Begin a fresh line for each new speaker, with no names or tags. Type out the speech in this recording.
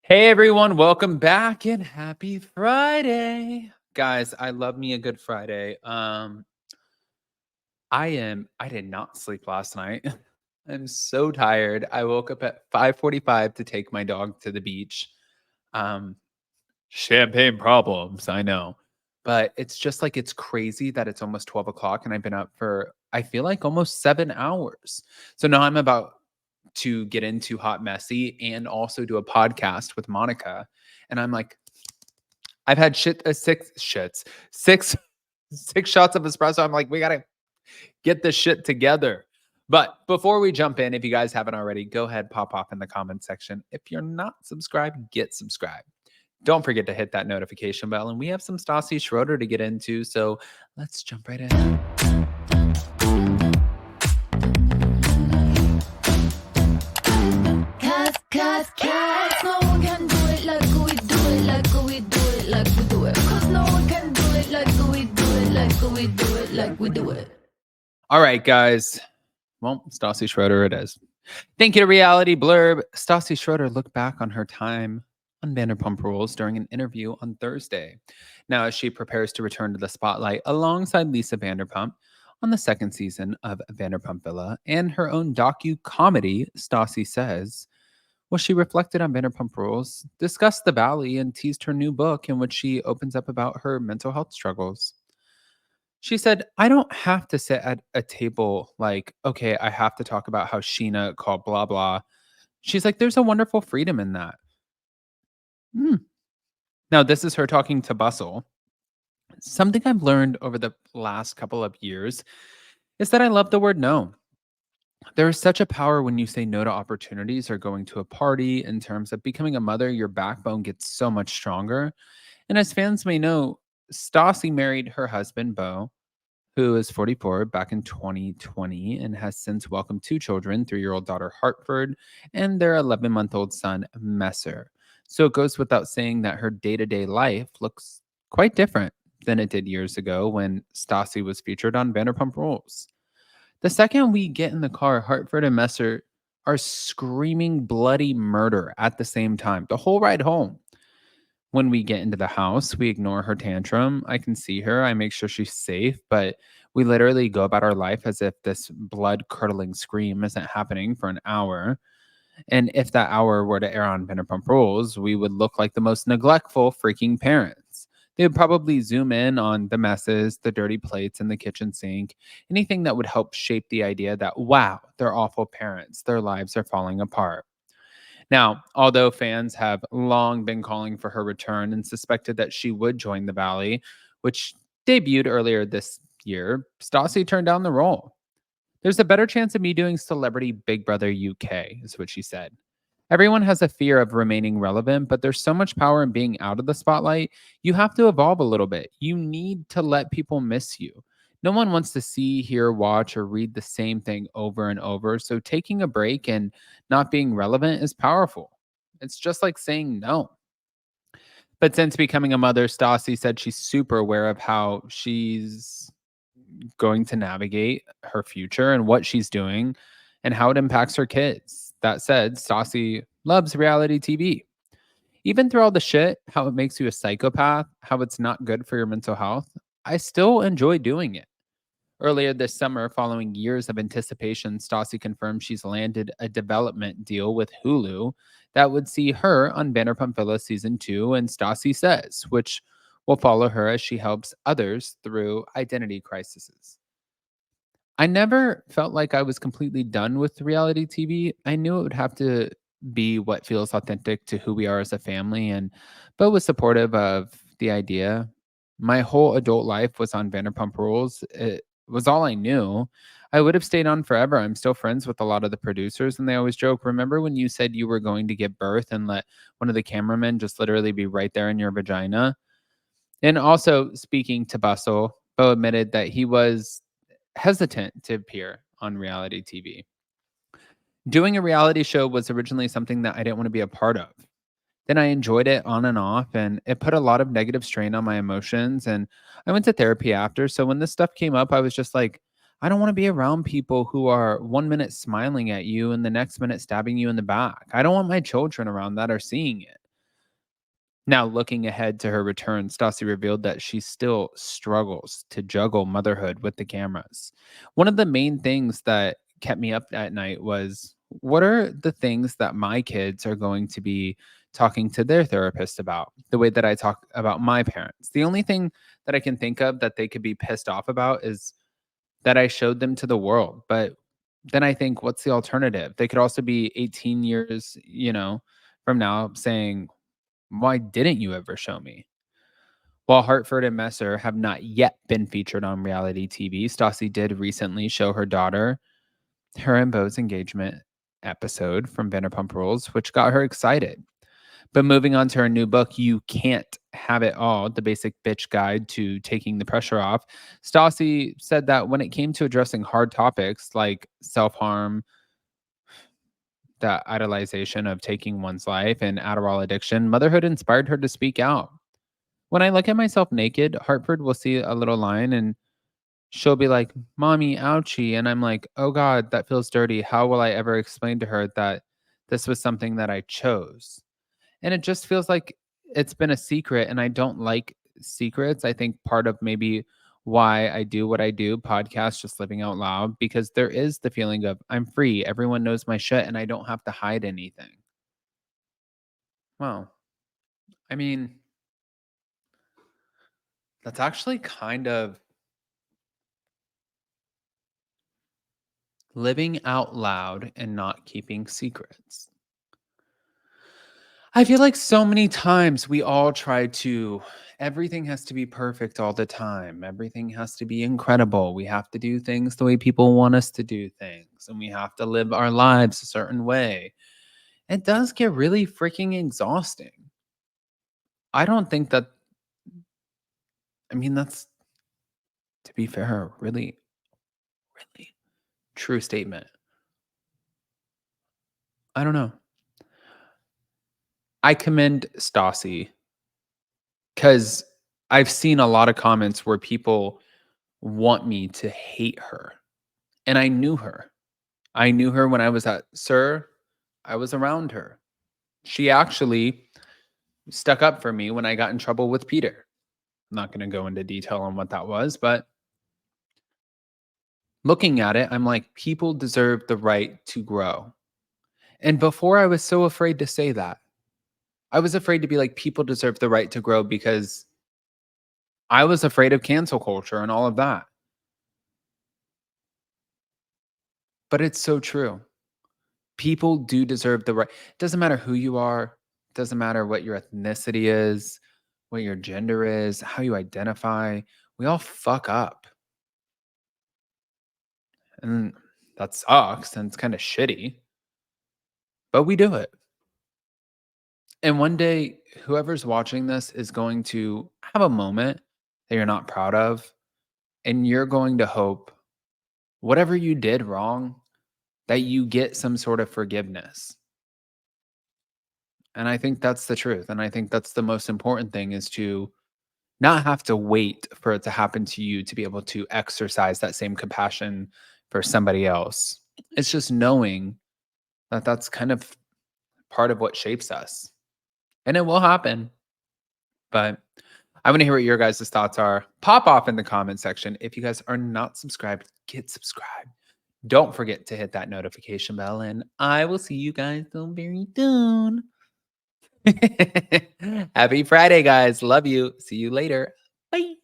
Hey everyone, welcome back and happy Friday. Guys, I love me a good Friday. I did not sleep last night. I'm so tired. I woke up at 5:45 to take my dog to the beach. Um Champagne problems, I know. But it's just like it's crazy that it's almost 12 o'clock and I've been up for I feel like almost 7 hours. So now I'm about to get into Hot Messy and also do a podcast with Monica. And I'm like, I've had six six shots of espresso. I'm like, we gotta get this shit together. But before we jump in, if you guys haven't already, go ahead, pop off in the comment section. If you're not subscribed, get subscribed. Don't forget to hit that notification bell. And we have some Stassi Schroeder to get into. So let's jump right in.
Cause no one can do it like we do it, like we do it, like we do it. Cause no one can do it like we do it, like we do it, like we do it.
All right, guys. Well, Stassi Schroeder it is. Thank you to Reality Blurb. Stassi Schroeder looked back on her time on Vanderpump Rules during an interview on Thursday. Now, as she prepares to return to the spotlight alongside Lisa Vanderpump on the second season of Vanderpump Villa and her own docu-comedy, Stassi Says, well, she reflected on Vanderpump Rules, discussed the Valley, and teased her new book in which she opens up about her mental health struggles. She said, I don't have to sit at a table like, okay, I have to talk about how Sheena called blah, blah. She's like, there's a wonderful freedom in that. Hmm. Now, this is her talking to Bustle. Something I've learned over the last couple of years is that I love the word no. There is such a power when you say no to opportunities or going to a party. In terms of becoming a mother, your backbone gets so much stronger. And as fans may know, Stassi married her husband, Bo, who is 44, back in 2020 and has since welcomed two children, 3-year-old daughter Hartford and their 11-month-old son Messer. So it goes without saying that her day-to-day life looks quite different than it did years ago when Stassi was featured on Vanderpump Rules. The second we get in the car, Hartford and Messer are screaming bloody murder at the same time, the whole ride home. When we get into the house, we ignore her tantrum. I can see her. I make sure she's safe, but we literally go about our life as if this blood curdling scream isn't happening for an hour. And if that hour were to air on Vanderpump Rules, we would look like the most neglectful freaking parents. They would probably zoom in on the messes, the dirty plates in the kitchen sink, anything that would help shape the idea that, wow, they're awful parents. Their lives are falling apart. Now, although fans have long been calling for her return and suspected that she would join the Valley, which debuted earlier this year, Stassi turned down the role. There's a better chance of me doing Celebrity Big Brother UK, is what she said. Everyone has a fear of remaining relevant, but there's so much power in being out of the spotlight. You have to evolve a little bit. You need to let people miss you. No one wants to see, hear, watch, or read the same thing over and over. So taking a break and not being relevant is powerful. It's just like saying no. But since becoming a mother, Stassi said she's super aware of how she's going to navigate her future and what she's doing and how it impacts her kids. That said, Stassi loves reality TV. Even through all the shit, how it makes you a psychopath, how it's not good for your mental health, I still enjoy doing it. Earlier this summer, following years of anticipation, Stassi confirmed she's landed a development deal with Hulu that would see her on Vanderpump Villa Season 2 and Stassi Says, which will follow her as she helps others through identity crises. I never felt like I was completely done with reality TV. I knew it would have to be what feels authentic to who we are as a family, and Bo was supportive of the idea. My whole adult life was on Vanderpump Rules. It was all I knew. I would have stayed on forever. I'm still friends with a lot of the producers, and they always joke, remember when you said you were going to give birth and let one of the cameramen just literally be right there in your vagina? And also, speaking to Bustle, Bo admitted that he was hesitant to appear on reality TV. Doing a reality show was originally something that I didn't want to be a part of. Then I enjoyed it on and off, and it put a lot of negative strain on my emotions. And I went to therapy after. So when this stuff came up, I was just like, I don't want to be around people who are 1 minute smiling at you and the next minute stabbing you in the back. I don't want my children around that are seeing it. Now, looking ahead to her return, Stassi revealed that she still struggles to juggle motherhood with the cameras. One of the main things that kept me up at night was, what are the things that my kids are going to be talking to their therapist about, the way that I talk about my parents? The only thing that I can think of that they could be pissed off about is that I showed them to the world. But then I think, what's the alternative? They could also be 18 years, from now saying, why didn't you ever show me? While Hartford and Messer have not yet been featured on reality TV, Stassi did recently show her daughter her and Beau's engagement episode from Vanderpump Rules, which got her excited. But moving on to her new book, You Can't Have It All, The Basic Bitch Guide to Taking the Pressure Off, Stassi said that when it came to addressing hard topics like self-harm, the idolization of taking one's life, and Adderall addiction, motherhood inspired her to speak out. When I look at myself naked, Hartford will see a little line and she'll be like, "Mommy, ouchie." And I'm like, "Oh God, that feels dirty. How will I ever explain to her that this was something that I chose?" And it just feels like it's been a secret. And I don't like secrets. I think part of maybe why I do what I do, podcast, just living out loud, because there is the feeling of I'm free. Everyone knows my shit and I don't have to hide anything. Well, I mean, that's actually kind of living out loud and not keeping secrets. I feel like so many times we all try to, everything has to be perfect all the time. Everything has to be incredible. We have to do things the way people want us to do things, and we have to live our lives a certain way. It does get really freaking exhausting. I don't think that, I mean, that's, to be fair, a really, really true statement. I don't know. I commend Stassi because I've seen a lot of comments where people want me to hate her. And I knew her. I knew her when I was at Sir. I was around her. She actually stuck up for me when I got in trouble with Peter. I'm not going to go into detail on what that was, but looking at it, I'm like, people deserve the right to grow. And before I was so afraid to say that, I was afraid to be like, people deserve the right to grow because I was afraid of cancel culture and all of that. But it's so true. People do deserve the right. It doesn't matter who you are, doesn't matter what your ethnicity is, what your gender is, how you identify. We all fuck up. And that sucks and it's kind of shitty, but we do it. And one day, whoever's watching this is going to have a moment that you're not proud of. And you're going to hope whatever you did wrong, that you get some sort of forgiveness. And I think that's the truth. And I think that's the most important thing, is to not have to wait for it to happen to you to be able to exercise that same compassion for somebody else. It's just knowing that that's kind of part of what shapes us. And it will happen. But I want to hear what your guys' thoughts are. Pop off in the comment section. If you guys are not subscribed, get subscribed. Don't forget to hit that notification bell, and I will see you guys so very soon. Happy Friday, guys. Love you. See you later. Bye.